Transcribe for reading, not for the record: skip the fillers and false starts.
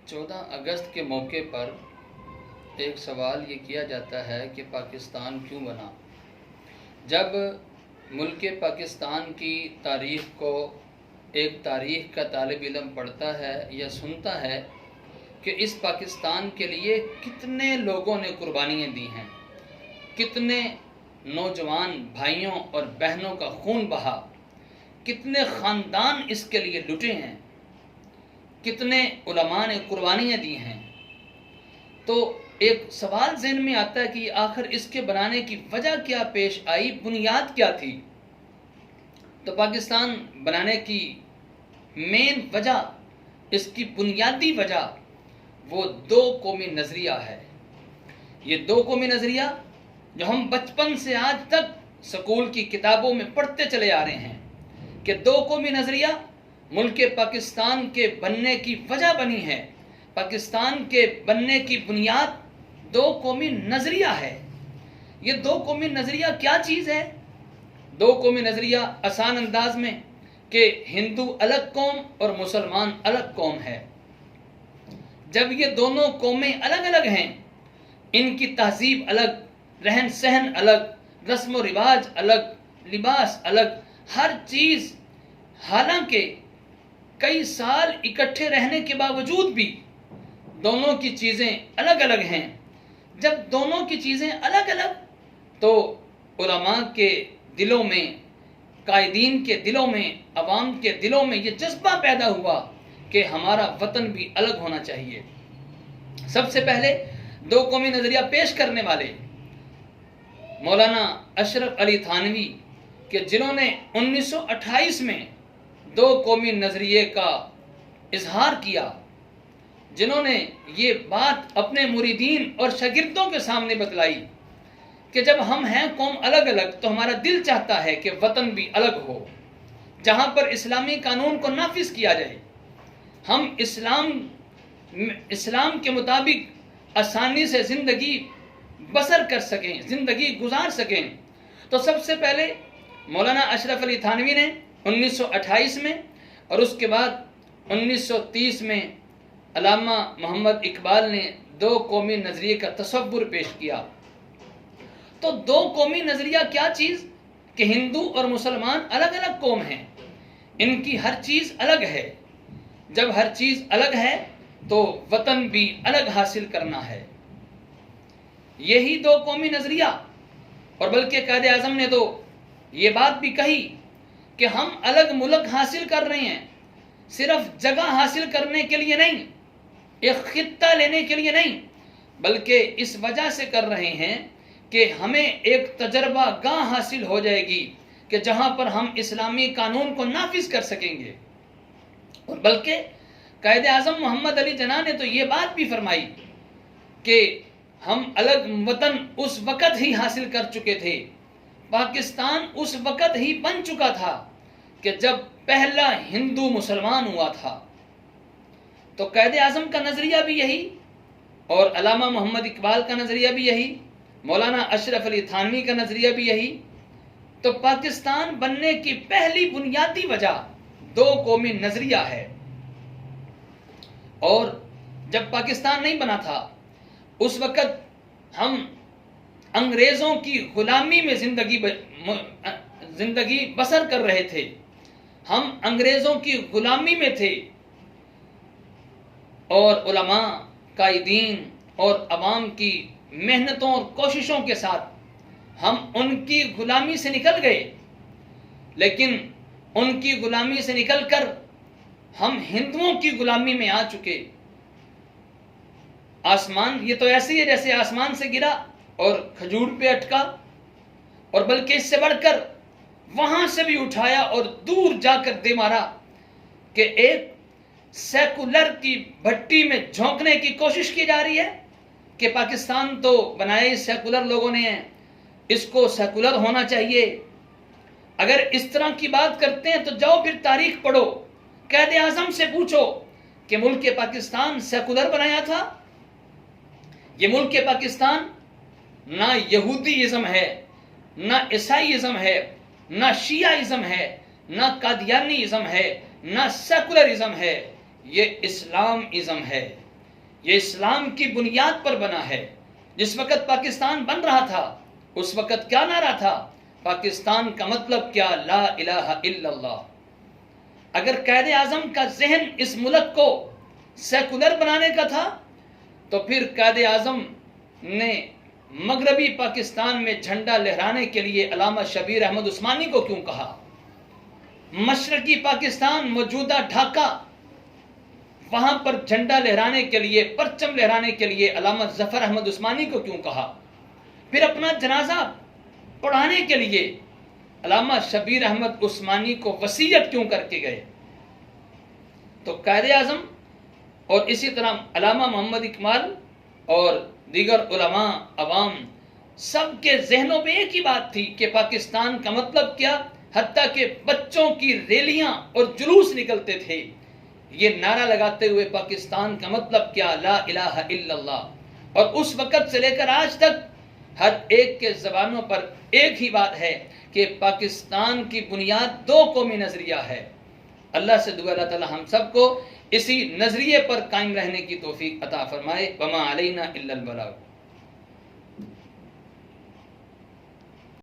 14 اگست کے موقع پر ایک سوال یہ کیا جاتا ہے کہ پاکستان کیوں بنا؟ جب ملک پاکستان کی تاریخ کو ایک تاریخ کا طالب علم پڑھتا ہے یا سنتا ہے کہ اس پاکستان کے لیے کتنے لوگوں نے قربانیاں دی ہیں، کتنے نوجوان بھائیوں اور بہنوں کا خون بہا، کتنے خاندان اس کے لیے لٹے ہیں، کتنے علماء نے قربانیاں دی ہیں، تو ایک سوال ذہن میں آتا ہے کہ آخر اس کے بنانے کی وجہ کیا پیش آئی، بنیاد کیا تھی؟ تو پاکستان بنانے کی مین وجہ، اس کی بنیادی وجہ وہ دو قومی نظریہ ہے۔ یہ دو قومی نظریہ جو ہم بچپن سے آج تک سکول کی کتابوں میں پڑھتے چلے آ رہے ہیں کہ دو قومی نظریہ ملک پاکستان کے بننے کی وجہ بنی ہے، پاکستان کے بننے کی بنیاد دو قومی نظریہ ہے۔ یہ دو قومی نظریہ کیا چیز ہے؟ دو قومی نظریہ آسان انداز میں کہ ہندو الگ قوم اور مسلمان الگ قوم ہے۔ جب یہ دونوں قومیں الگ الگ ہیں، ان کی تہذیب الگ، رہن سہن الگ، رسم و رواج الگ، لباس الگ، ہر چیز، حالانکہ کئی سال اکٹھے رہنے کے باوجود بھی دونوں کی چیزیں الگ الگ ہیں۔ جب دونوں کی چیزیں الگ الگ تو علماء کے دلوں میں، قائدین کے دلوں میں، عوام کے دلوں میں یہ جذبہ پیدا ہوا کہ ہمارا وطن بھی الگ ہونا چاہیے۔ سب سے پہلے دو قومی نظریہ پیش کرنے والے مولانا اشرف علی تھانوی کہ جنہوں نے 1928 میں دو قومی نظریے کا اظہار کیا، جنہوں نے یہ بات اپنے مریدین اور شاگردوں کے سامنے بتلائی کہ جب ہم ہیں قوم الگ الگ تو ہمارا دل چاہتا ہے کہ وطن بھی الگ ہو، جہاں پر اسلامی قانون کو نافذ کیا جائے، ہم اسلام کے مطابق آسانی سے زندگی بسر کر سکیں، زندگی گزار سکیں۔ تو سب سے پہلے مولانا اشرف علی تھانوی نے 1928 میں اور اس کے بعد 1930 میں علامہ محمد اقبال نے دو قومی نظریے کا تصور پیش کیا۔ تو دو قومی نظریہ کیا چیز کہ ہندو اور مسلمان الگ الگ قوم ہیں، ان کی ہر چیز الگ ہے۔ جب ہر چیز الگ ہے تو وطن بھی الگ حاصل کرنا ہے۔ یہی دو قومی نظریہ، اور بلکہ قائد اعظم نے تو یہ بات بھی کہی کہ ہم الگ ملک حاصل کر رہے ہیں، صرف جگہ حاصل کرنے کے لیے نہیں، ایک خطہ لینے کے لیے نہیں، بلکہ اس وجہ سے کر رہے ہیں کہ ہمیں ایک تجربہ گاہ حاصل ہو جائے گی کہ جہاں پر ہم اسلامی قانون کو نافذ کر سکیں گے۔ اور بلکہ قائد اعظم محمد علی جناح نے تو یہ بات بھی فرمائی کہ ہم الگ وطن اس وقت ہی حاصل کر چکے تھے، پاکستان اس وقت ہی بن چکا تھا کہ جب پہلا ہندو مسلمان ہوا تھا۔ تو قائد اعظم کا نظریہ بھی یہی، اور علامہ محمد اقبال کا نظریہ بھی یہی، مولانا اشرف علی تھانوی کا نظریہ بھی یہی۔ تو پاکستان بننے کی پہلی بنیادی وجہ دو قومی نظریہ ہے۔ اور جب پاکستان نہیں بنا تھا اس وقت ہم انگریزوں کی غلامی میں زندگی بسر کر رہے تھے، ہم انگریزوں کی غلامی میں تھے، اور علماء، قائدین اور عوام کی محنتوں اور کوششوں کے ساتھ ہم ان کی غلامی سے نکل گئے، لیکن ان کی غلامی سے نکل کر ہم ہندوؤں کی غلامی میں آ چکے۔ آسمان یہ تو ایسے ہی ہے جیسے آسمان سے گرا اور کھجور پہ اٹکا، اور بلکہ اس سے بڑھ کر وہاں سے بھی اٹھایا اور دور جا کر دے مارا کہ ایک سیکولر کی بھٹی میں جھونکنے کی کوشش کی جا رہی ہے کہ پاکستان تو بنائے سیکولر لوگوں نے ہیں، اس کو سیکولر ہونا چاہیے۔ اگر اس طرح کی بات کرتے ہیں تو جاؤ پھر تاریخ پڑھو، قائد اعظم سے پوچھو کہ ملک پاکستان سیکولر بنایا تھا؟ یہ ملک پاکستان نہ یہودی ازم ہے، نہ عیسائی ازم ہے، نہ شیعہ ازم ہے، نہ قادیانی ازم ہے، نہ سیکولر ازم ہے، یہ اسلام ازم ہے۔ یہ اسلام کی بنیاد پر بنا ہے۔ جس وقت پاکستان بن رہا تھا اس وقت کیا نعرہ تھا؟ پاکستان کا مطلب کیا؟ لا الہ الا اللہ۔ اگر قائد اعظم کا ذہن اس ملک کو سیکولر بنانے کا تھا تو پھر قائد اعظم نے مغربی پاکستان میں جھنڈا لہرانے کے لیے علامہ شبیر احمد عثمانی کو کیوں کہا؟ مشرقی پاکستان موجودہ ڈھاکہ، وہاں پر جھنڈا لہرانے کے لیے، پرچم لہرانے کے لیے علامہ ظفر احمد عثمانی کو کیوں کہا؟ پھر اپنا جنازہ پڑھانے کے لیے علامہ شبیر احمد عثمانی کو وصیت کیوں کر کے گئے؟ تو قائد اعظم اور اسی طرح علامہ محمد اقبال اور دیگر علماء، عوام، سب کے ذہنوں میں ایک ہی بات تھی کہ پاکستان کا مطلب کیا، حتیٰ کہ بچوں کی ریلیاں اور جلوس نکلتے تھے یہ نعرہ لگاتے ہوئے، پاکستان کا مطلب کیا، لا الہ الا اللہ۔ اور اس وقت سے لے کر آج تک ہر ایک کے زبانوں پر ایک ہی بات ہے کہ پاکستان کی بنیاد دو قومی نظریہ ہے۔ اللہ سے دعا اللہ تعالی ہم سب کو اسی نظریے پر قائم رہنے کی توفیق عطا فرمائے۔ وما علینا الا البلاغ۔